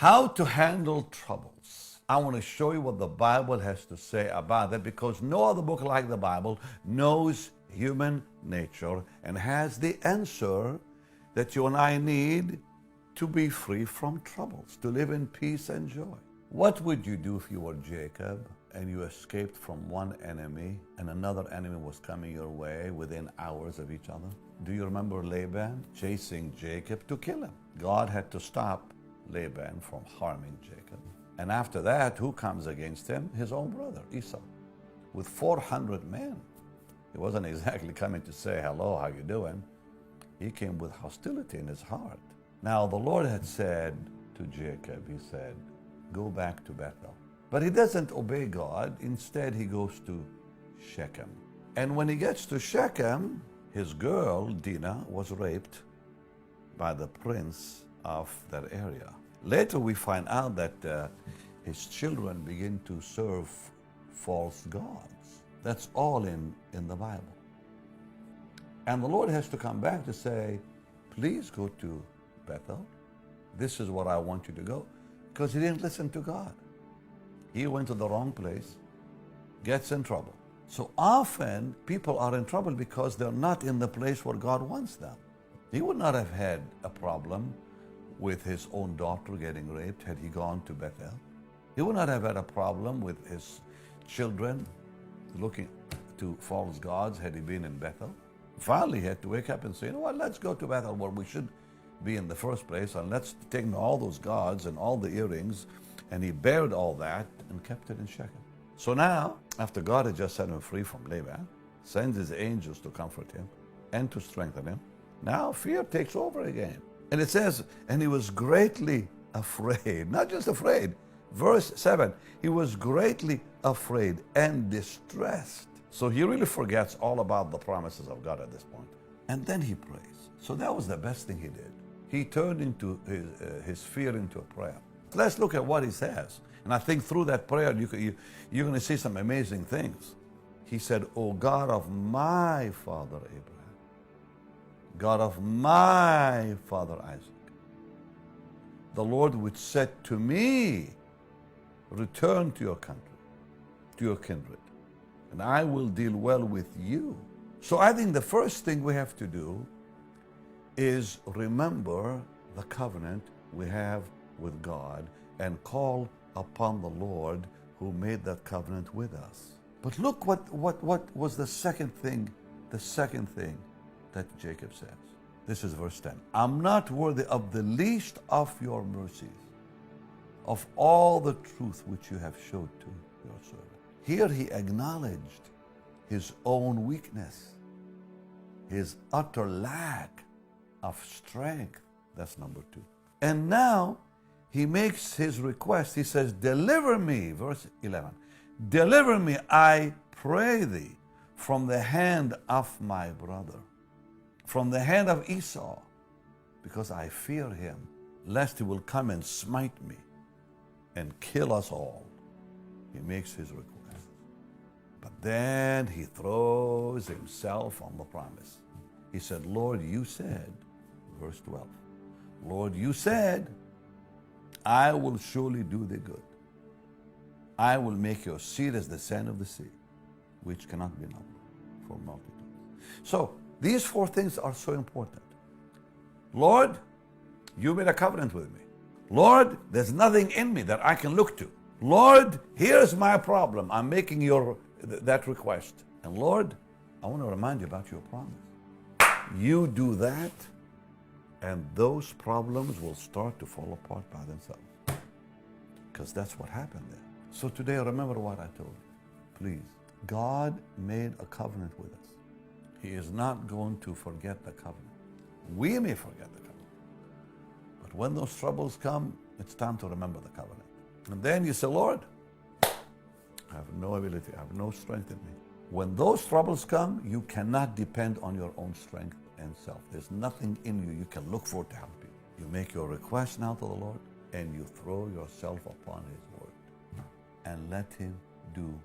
How to handle troubles. I want to show you what the Bible has to say about that, because no other book like the Bible knows human nature and has the answer that you and I need to be free from troubles, to live in peace and joy. What would you do if you were Jacob and you escaped from one enemy and another enemy was coming your way within hours of each other? Do you remember Laban chasing Jacob to kill him? God had to stop Laban from harming Jacob. And after that, who comes against him? His own brother, Esau, with 400 men. He wasn't exactly coming to say, hello, how you doing? He came with hostility in his heart. Now, the Lord had said to Jacob, he said, go back to Bethel. But he doesn't obey God. Instead, he goes to Shechem. And when he gets to Shechem, his girl, Dinah, was raped by the prince of that area. Later, we find out that his children begin to serve false gods. That's all in the Bible. And the Lord has to come back to say, please go to Bethel. This is where I want you to go. Because he didn't listen to God. He went to the wrong place, gets in trouble. So often people are in trouble because they're not in the place where God wants them. He would not have had a problem with his own daughter getting raped had he gone to Bethel. He would not have had a problem with his children looking to false gods had he been in Bethel. Finally, he had to wake up and say, you know what, let's go to Bethel where we should be in the first place, and let's take all those gods and all the earrings. And he buried all that and kept it in Shechem. So now, after God had just set him free from Laban, sends his angels to comfort him and to strengthen him, now fear takes over again. And it says, and he was greatly afraid, not just afraid. Verse 7, he was greatly afraid and distressed. So he really forgets all about the promises of God at this point. And then he prays. So that was the best thing he did. He turned into his fear into a prayer. Let's look at what he says. And I think through that prayer, you're going to see some amazing things. He said, O God of my father Abraham, God of my father Isaac, the Lord which said to me, return to your country, to your kindred, and I will deal well with you. So I think the first thing we have to do is remember the covenant we have with God and call upon the Lord who made that covenant with us. But look what was the second thing that Jacob says. This is verse 10. I'm not worthy of the least of your mercies, of all the truth which you have showed to your servant. Here he acknowledged his own weakness, his utter lack of strength. That's number 2. And now he makes his request. He says, deliver me, verse 11. Deliver me, I pray thee, from the hand of my brother, from the hand of Esau, because I fear him, lest he will come and smite me and kill us all. He makes his request. But then he throws himself on the promise. He said, Lord, you said, verse 12, Lord, you said, I will surely do thee good. I will make your seed as the sand of the sea, which cannot be numbered for multitudes. So these 4 things are so important. Lord, you made a covenant with me. Lord, there's nothing in me that I can look to. Lord, here's my problem. I'm making that request. And Lord, I want to remind you about your promise. You do that, and those problems will start to fall apart by themselves. Because that's what happened there. So today, remember what I told you. Please, God made a covenant with us. He is not going to forget the covenant. We may forget the covenant. But when those troubles come, it's time to remember the covenant. And then you say, Lord, I have no ability, I have no strength in me. When those troubles come, you cannot depend on your own strength and self. There's nothing in you can look for to help you. You make your request now to the Lord, and you throw yourself upon his word and let him do